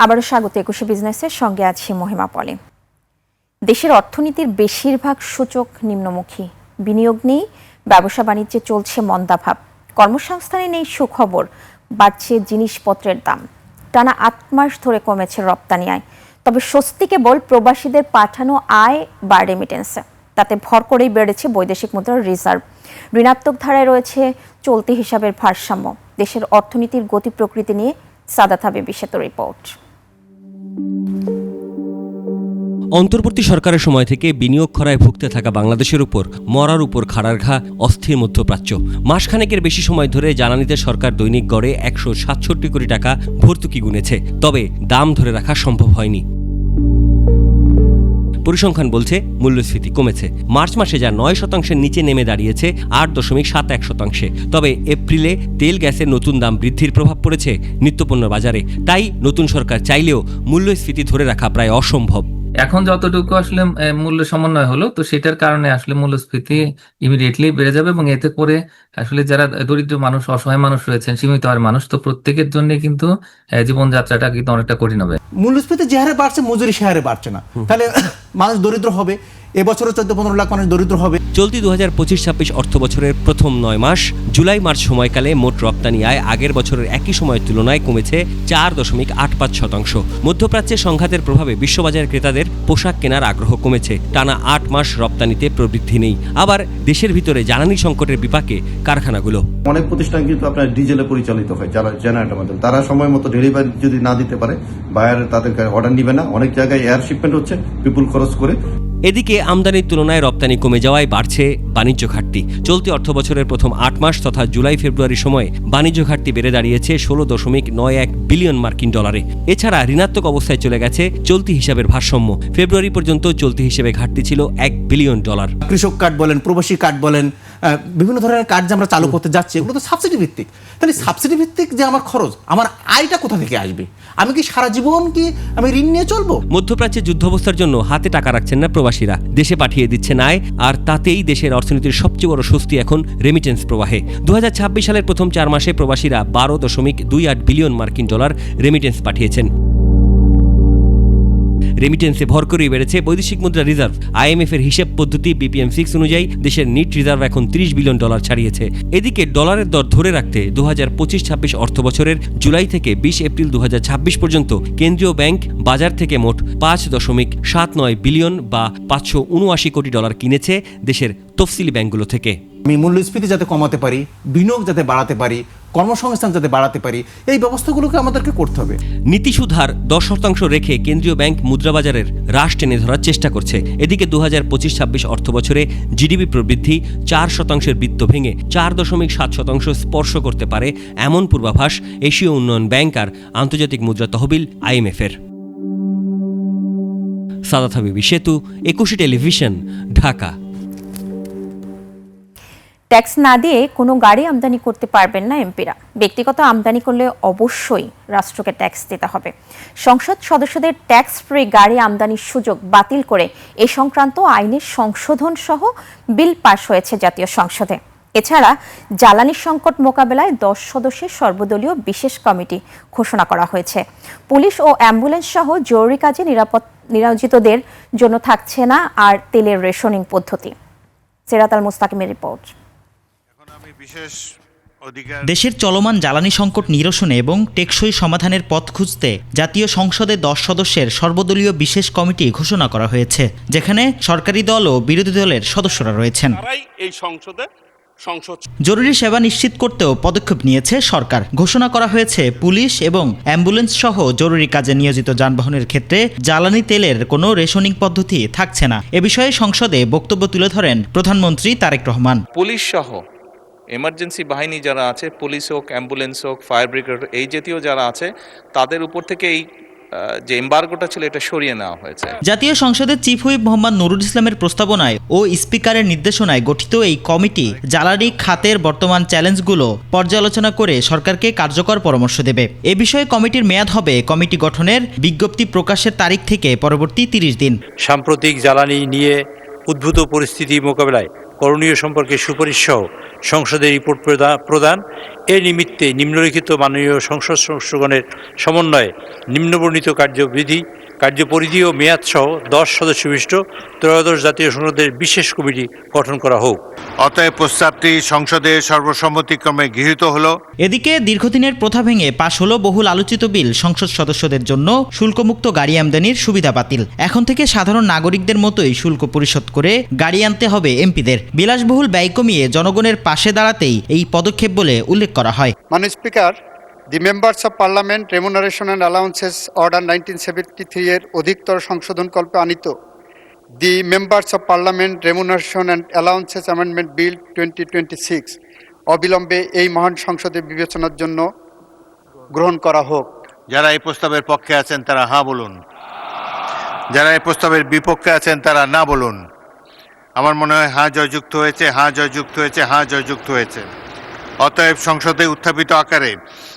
আবারও স্বাগত ২১ বিজনেসের সঙ্গে আছি মহিমা পলি। দেশের অর্থনীতির বেশিরভাগ সূচক নিম্নমুখী, বিনিয়োগ নেই, ব্যবসা বাণিজ্যে চলছে মন্দাভাব, কর্মসংস্থানে নেই সুখবর, বাড়ছে জিনিসপত্রের দাম। টানা ৮ মাস ধরে কমেছে রপ্তানি আয়, তবে স্বস্তি কেবল প্রবাসীদের পাঠানো আয় বা রেমিটেন্সে। তাতে ভর করেই বেড়েছে বৈদেশিক মুদ্রার রিজার্ভ। ঋণাত্মক ধারায় রয়েছে চলতি হিসাবের ভারসাম্য। দেশের অর্থনীতির গতি প্রকৃতি নিয়ে সাদাত হাবিবীর রিপোর্ট। অন্তর্বর্তী সরকারের সময় থেকে বিনিয়োগ খরায় ভুগতে থাকা বাংলাদেশের উপর মরার উপর খাড়ার ঘা অস্থির মধ্যপ্রাচ্য। মাসখানেকের বেশি সময় ধরে জ্বালানিতে সরকার দৈনিক গড়ে ১৬৭ কোটি টাকা ভর্তুকি গুনেছে, তবে দাম ধরে রাখা সম্ভব হয়নি। পরিসংখ্যান বলছে মূল্যস্ফীতি কমেছে। মার্চ মাসে যা ৯% নিচে নেমে দাঁড়িয়েছে ৮.৭১%। তবে এপ্রিলে তেল গ্যাসের নতুন দাম বৃদ্ধির প্রভাব পড়েছে নিত্যপণ্য বাজারে। তাই নতুন সরকার চাইলেও মূল্যস্ফীতি ধরে রাখা প্রায় অসম্ভব। এখন যতটুকু আসলে মূল্য সমন্বয় হলো, তো সেটার কারণে আসলে মূল্যস্ফীতি ইমিডিয়েটলি বেড়ে যাবে এবং এতে করে আসলে যারা দরিদ্র মানুষ, অসহায় মানুষ রয়েছেন, সীমিত আয়ের মানুষ, তো প্রত্যেকের জন্য কিন্তু জীবনযাত্রাটা কিন্তু অনেকটা কঠিন হবে। মূল্যস্ফীতি যে হারে বাড়ছে, মজুরি সে হারে বাড়ছে না, তাহলে মানুষ দরিদ্র হবে। এবছরও ১৪-১৫ লাখ মানুষ দরিদ্র হবে। চলতি ২০২৫-২৬ অর্থ বছরের প্রথম ৯ মাস জুলাই মার্চ সময়কালে মোট রপ্তানি আয় আগের বছরের একই সময়ের তুলনায় কমেছে ৪.৮৫%। মধ্যপ্রাচ্যের সংঘাতের প্রভাবে বিশ্ববাজার ক্রেতাদের পোশাক কেনার আগ্রহ কমেছে। টানা ৮ মাস রপ্তানিতে প্রবৃদ্ধি নেই। আবার দেশের ভিতরে জ্বালানি সংকটের বিপাকে কারখানাগুলো। অনেক প্রতিষ্ঠান কিন্তু আপনার ডিজেলে পরিচালিত হয়, যারা জেনারেটর মাধ্যমে, তারা সময় মতো ডেলিভারি যদি না দিতে পারে, বায়ার তাদের অর্ডার নিবে না। অনেক জায়গায় এয়ার শিপমেন্ট হচ্ছে বিপুল খরচ করে। এদিকে আমদানির তুলনায় রপ্তানি কমে যাওয়ায় বাড়ছে বাণিজ্য ঘাটতি। চলতি অর্থ বছরের প্রথম ৮ মাস তথা জুলাই ফেব্রুয়ারি সময়ে বাণিজ্য ঘাটতি বেড়ে দাঁড়িয়েছে ১৬.৯১ বিলিয়ন মার্কিন ডলারে। এছাড়া ঋণাত্মক অবস্থায় চলে গেছে চলতি হিসাবের ভারসাম্য। ফেব্রুয়ারি পর্যন্ত চলতি হিসেবে ঘাটতি ছিল $১ বিলিয়ন। কৃষক কার্ড বলেন, প্রবাসী কার্ড বলেন, বিভিন্ন ধরনের কার্ড যে আমরা চালু করতে যাচ্ছি, এগুলো তো সাবসিডি ভিত্তিক। তাহলে সাবসিডি ভিত্তিক যে আমার খরচ, আমার আয়টা কোথা থেকে আসবে? আমি কি সারা জীবন কি আমি ঋণ নিয়ে চলবো? মধ্যপ্রাচ্যে যুদ্ধাবস্থার জন্য হাতে টাকা রাখছেন না প্রবাসীরা, দেশে পাঠিয়ে দিচ্ছেন আয়, আর তাতেই দেশের অর্থনীতির সবচেয়ে বড় স্বস্তি এখন রেমিটেন্স প্রবাহে। ২০২৬ সালের প্রথম ৪ মাসে প্রবাসীরা $১২.২৮ বিলিয়ন মার্কিন ডলার রেমিটেন্স পাঠিয়েছেন। রেমিটেন্সে ভর করেই বেড়েছে বৈদেশিক মুদ্রা রিজার্ভ। IMF এর হিসেব পদ্ধতি BPM-6 অনুযায়ী দেশের নিট রিজার্ভ এখন $৩০ বিলিয়ন ছাড়িয়েছে। এদিকে ডলারের দর ধরে রাখতে ২০২৫-২৬ অর্থ বছরের জুলাই থেকে ২০ এপ্রিল ২০২৬ পর্যন্ত কেন্দ্রীয় ব্যাংক বাজার থেকে মোট $৫.৭৯ বিলিয়ন বা $৫৭৯ কোটি কিনেছে দেশের তফসিলি ব্যাংকগুলো থেকে। আমি মূল্যস্ফীতি যাতে কমাতে পারি, বিনিয়োগ যাতে বাড়াতে পারি, কর্মসংস্থান যাতে বাড়াতে পারি, এই ব্যবস্থাগুলোকে আমাদেরকে করতে হবে। নীতি সুধার 10% রেখে কেন্দ্রীয় ব্যাংক মুদ্রাবাজারের হ্রাস টেনে ধরার চেষ্টা করছে। এদিকে ২০২৫-২৬ অর্থ বছরে জিডিপি প্রবৃদ্ধি 4% বৃত্ত ভেঙে 4.7% স্পর্শ করতে পারে এমন পূর্বাভাস এশীয় উন্নয়ন ব্যাংক আর আন্তর্জাতিক মুদ্রা তহবিল IMF এর। সাদাত হাবিবী, ২১ টেলিভিশন, ঢাকা। ট্যাক্স না দিয়ে কোনো গাড়ি আমদানি করতে পারবেন না এমপিরা। ব্যক্তিগত আমদানি করলে অবশ্যই রাষ্ট্রকে ট্যাক্স দিতে হবে। সংসদ সদস্যদের ট্যাক্স ফ্রি গাড়ি আমদানির সুযোগ বাতিল করে এ সংক্রান্ত আইনের সংশোধন সহ বিল পাস হয়েছে জাতীয় সংসদে। এছাড়া জ্বালানি সংকট মোকাবেলায় 10 সদস্যের সর্বদলীয় বিশেষ কমিটি ঘোষণা করা হয়েছে। পুলিশ ও অ্যাম্বুলেন্স সহ জরুরি কাজে নিয়োজিতদের জন্য থাকছে না আর তেলের রেশনিং পদ্ধতি। সিরাত আল মুস্তাকিমের রিপোর্ট। দেশের চলমান জ্বালানি সংকট নিরসনে এবং টেকসই সমাধানের পথ খুঁজতে জাতীয় সংসদে 10 সদস্যের সর্বদলীয় বিশেষ কমিটি ঘোষণা করা হয়েছে, যেখানে সরকারি দল ও বিরোধী দলের সদস্যরা রয়েছেন। জরুরি সেবা নিশ্চিত করতেও পদক্ষেপ নিয়েছে সরকার। ঘোষণা করা হয়েছে পুলিশ এবং অ্যাম্বুলেন্স সহ জরুরি কাজে নিয়োজিত যানবাহনের ক্ষেত্রে জ্বালানি তেলের কোনো রেশনিং পদ্ধতি থাকছে না। এ বিষয়ে সংসদে বক্তব্য তুলে ধরেন প্রধানমন্ত্রী তারেক রহমান। পুলিশ সহ এমার্জেন্সি বাহিনী যারা আছে, পুলিশ হোক, অ্যাম্বুলেন্স হোক, ফায়ার ব্রিগেড, এই জাতীয় যারা আছে, তাদের উপর থেকে এই যে এমবার্গোটা ছিল এটা সরিয়ে নেওয়া হয়েছে। জাতীয় সংসদের চিফ হুইপ মোহাম্মদ নুরুল ইসলামের প্রস্তাবনায় ও স্পিকারের নির্দেশনায় গঠিত এই কমিটি জ্বালানি খাতের বর্তমান চ্যালেঞ্জগুলো পর্যালোচনা করে সরকারকে কার্যকর পরামর্শ দেবে। এ বিষয়ে কমিটির মেয়াদ হবে কমিটি গঠনের বিজ্ঞপ্তি প্রকাশের তারিখ থেকে পরবর্তী 30 দিন। সাম্প্রতিক জ্বালানি নিয়ে উদ্ভূত পরিস্থিতি মোকাবেলায় করণীয় সম্পর্কে সুপারিশ সহ সংসদে রিপোর্ট প্রদান এর নিমিত্তে নিম্নলিখিত মাননীয় সংসদ সদস্যগণের সমন্বয়ে নিম্নবর্ণিত কার্যপরিধি ও মেয়াদ সহ 10 সদস্য বিশিষ্ট ত্রয়োদশ জাতীয় সংসদের বিশেষ কমিটি গঠন করা হোক। অতএব প্রস্তাবটি সংসদের সর্বসম্মতিক্রমে গৃহীত হলো। এদিকে দীর্ঘদিনের প্রথা ভেঙে পাশ হলো বহুল আলোচিত বিল সংসদ সদস্যদের জন্য শুল্কমুক্ত গাড়ি আমদানির সুবিধা বাতিল। এখন থেকে সাধারণ নাগরিকদের মতোই শুল্ক পরিশোধ করে গাড়ি আনতে হবে এমপিদের। বিলাসবহুল ব্যয় কমিয়ে জনগণের পাশে দাঁড়াতেই এই পদক্ষেপ বলে উল্লেখ করা হয়। মাননীয় speaker, the members of parliament remuneration and allowances order 1973 এর অধিকতর সংশোধনকল্পে আনিত the members of parliament remuneration and allowances amendment bill 2026 অবিলম্বে এই মহান সংসদের বিবেচনার জন্য গ্রহণ করা হোক। যারা এই প্রস্তাবের পক্ষে আছেন তারা হ্যাঁ বলুন, যারা এই প্রস্তাবের বিপক্ষে আছেন তারা না বলুন। আমার মনে হয় হ্যাঁ জয়যুক্ত হয়েছে, হ্যাঁ জয়যুক্ত হয়েছে, হ্যাঁ জয়যুক্ত হয়েছে। অতএব সংসদে উত্থাপিত আকারে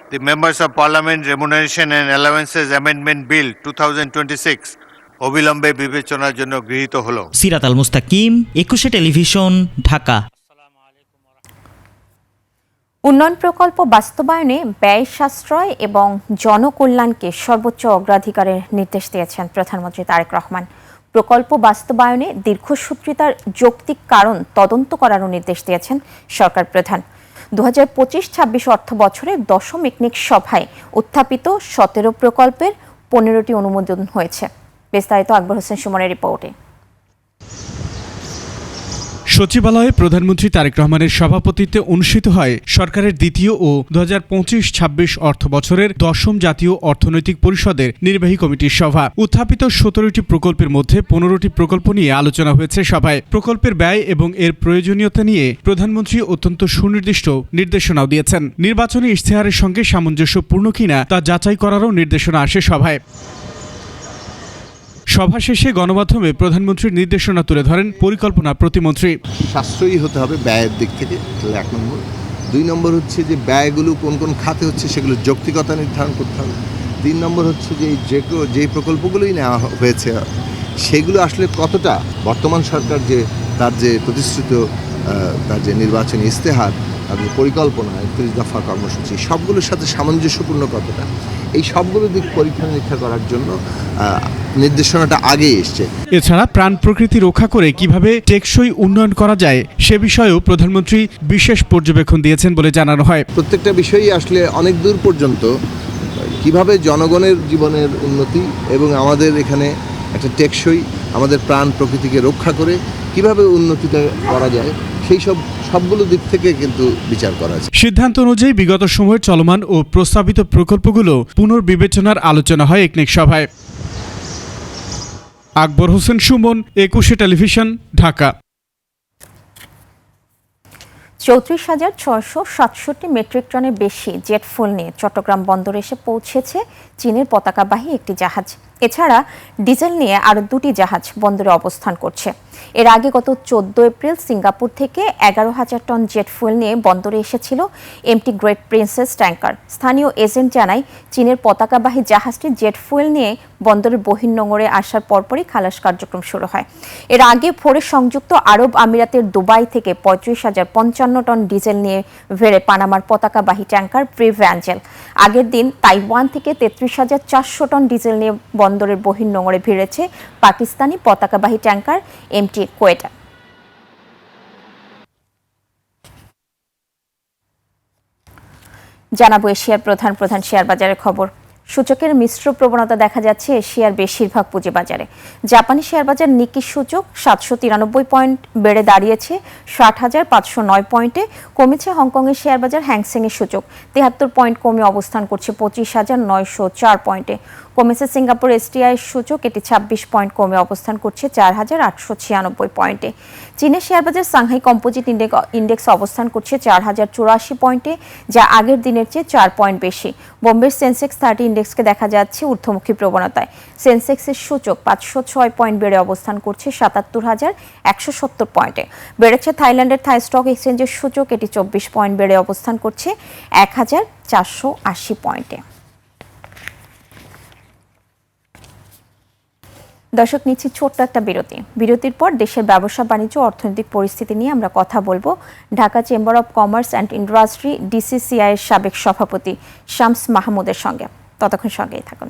দি members of parliament remuneration and allowances amendment bill 2026 অবিলম্বে বিবেচনার জন্য গৃহীত হলো। সিরাত আল মুস্তাকিম, 21 টেলিভিশন, ঢাকা। উন্নয়ন প্রকল্প বাস্তবায়নে ব্যয় সাশ্রয় এবং জনকল্যাণকে সর্বোচ্চ অগ্রাধিকারের নির্দেশ দিয়েছেন প্রধানমন্ত্রী তারেক রহমান। প্রকল্প বাস্তবায়নে দীর্ঘসূত্রিতার যৌক্তিক কারণ তদন্ত করারও নির্দেশ দিয়েছেন সরকার প্রধান। 2025-26 অর্থ বছরের 10ম একনেক সভায় উত্থাপিত 17 প্রকল্পের 15টি অনুমোদন হয়েছে। বিস্তারিত আকবর হোসেন সুমনের রিপোর্টে। সচিবালয়ে প্রধানমন্ত্রী তারেক রহমানের সভাপতিত্বে অনুষ্ঠিত হয় সরকারের দ্বিতীয় ও 2025-26 অর্থ বছরের 10ম জাতীয় অর্থনৈতিক পরিষদের নির্বাহী কমিটির সভা। উত্থাপিত 17টি প্রকল্পের মধ্যে 15টি প্রকল্প নিয়ে আলোচনা হয়েছে সভায়। প্রকল্পের ব্যয় এবং এর প্রয়োজনীয়তা নিয়ে প্রধানমন্ত্রী অত্যন্ত সুনির্দিষ্ট নির্দেশনাও দিয়েছেন। নির্বাচনী ইশতেহারের সঙ্গে সামঞ্জস্যপূর্ণ কিনা তা যাচাই করারও নির্দেশনা আসে সভায়। সভা শেষে গণমাধ্যমে প্রধানমন্ত্রীর নির্দেশনা তুলে ধরেন পরিকল্পনা প্রতিমন্ত্রী। সাশ্রয়ী হতে হবে ব্যয়ের দিক থেকে, 1 নম্বর। 2 নম্বর হচ্ছে যে ব্যয়গুলো কোন কোন খাতে হচ্ছে সেগুলো যৌক্তিকতা নির্ধারণ করতে হবে। 3 নম্বর হচ্ছে যে যে প্রকল্পগুলোই নেওয়া হয়েছে সেগুলো আসলে কতটা বর্তমান সরকার তার যে প্রতিশ্রুত তার যে নির্বাচনী ইশতেহার, তার যে পরিকল্পনা 31 দফা কর্মসূচি সবগুলোর সাথে সামঞ্জস্যপূর্ণ কতটা, এই সবগুলো দিক পরীক্ষা নিরীক্ষা করার জন্য নির্দেশনাটা আগে এসছে। এছাড়া প্রাণ প্রকৃতি রক্ষা করে কিভাবে টেকসই উন্নয়ন করা যায় সে বিষয়েও প্রধানমন্ত্রী বিশেষ পর্যবেক্ষণ দিয়েছেন বলে জানানো হয়। প্রত্যেকটা বিষয়ই আসলে অনেক দূর পর্যন্ত কিভাবে জনগণের জীবনের উন্নতি এবং আমাদের এখানে একটা টেকসই আমাদের প্রাণ প্রকৃতিকে রক্ষা করে কিভাবে উন্নতিটা করা যায় সেই সবগুলো দিক থেকে কিন্তু বিচার করা আছে। সিদ্ধান্ত অনুযায়ী বিগত সময়ের চলমান ও প্রস্তাবিত প্রকল্পগুলো পুনর্বিবেচনার আলোচনা হয় একনেক সভায়। আকবর হোসেন সুমন, 21 টেলিভিশন, ঢাকা। 34,667 মেট্রিক টনের বেশি জেট ফুয়েল নিয়ে চট্টগ্রাম বন্দরে এসে পৌঁছেছে চীনের পতাকাবাহী একটি জাহাজ। এছাড়া ডিজেল নিয়ে আরও 2টি জাহাজ বন্দরে অবস্থান করছে। এর আগে গত 14 এপ্রিল সিঙ্গাপুর থেকে 11,000 টন জেট ফুয়েল নিয়ে বন্দরে এসেছিল এমটি গ্রেট প্রিন্সেস ট্যাঙ্কার। স্থানীয় এজেন্ট জানায় চীনের পতাকাবাহী জাহাজটি জেট ফুয়েল নিয়ে বন্দরের বহির্নোঙরে আসার পরপরই খালাস কার্যক্রম শুরু হয়। এর আগে ভোরে সংযুক্ত আরব আমিরাতের দুবাই থেকে 35,055 টন ডিজেল নিয়ে ভেড়ে পানামার পতাকাবাহী ট্যাঙ্কার ব্রেভ অ্যাঞ্জেল। আগের দিন তাইওয়ান থেকে 33,400 টন ডিজেল নিয়ে বন্দরের বহির্নোঙরে ভিড়েছে পাকিস্তানি পতাকাবাহী ট্যাঙ্কার এমটি কোয়েটা। জানাবো এশিয়ার প্রধান শেয়ার বাজারের খবর। সূচকের মিশ্র প্রবণতা দেখা যাচ্ছে এশিয়ার বেশিরভাগ পুঁজিবাজারে। জাপানি শেয়ার বাজার নিকি সূচক 793 পয়েন্ট বেড়ে দাঁড়িয়েছে 60,509 পয়েন্টে। কমেছে হংকংয়ের শেয়ার বাজার হ্যাংসেংয়ের সূচক 73 পয়েন্ট কমে অবস্থান করছে 25,904 পয়েন্টে। কমেছে সিঙ্গাপুর এসটিআই সূচক, এটি 26 পয়েন্ট কমে অবস্থান করছে 4,896 পয়েন্টে। চীনের শেয়ার বাজার সাংহাই কম্পোজিট ইন্ডেক্স অবস্থান করছে 4,084 পয়েন্টে, যা আগের দিনের চেয়ে 4 পয়েন্ট বেশি। বোম্বে সেন্সেক্স 30 ইন্ডেক্সকে দেখা যাচ্ছে ঊর্ধ্বমুখী প্রবণতায়। সেন্সেক্সের সূচক 506 পয়েন্ট বেড়ে অবস্থান করছে 77,170 পয়েন্টে। বেড়েছে থাইল্যান্ডের থাই স্টক এক্সচেঞ্জের সূচক, এটি 24 পয়েন্ট বেড়ে অবস্থান করছে 1,480 পয়েন্টে। দর্শক, নিচ্ছি ছোট্ট একটা বিরতির পর দেশের ব্যবসা বাণিজ্য অর্থনৈতিক পরিস্থিতি নিয়ে আমরা কথা বলবো Dhaka chamber of commerce and industry DCCI এর সাবেক সভাপতি শামস মাহমুদের সঙ্গে। ততক্ষণ সঙ্গেই থাকুন।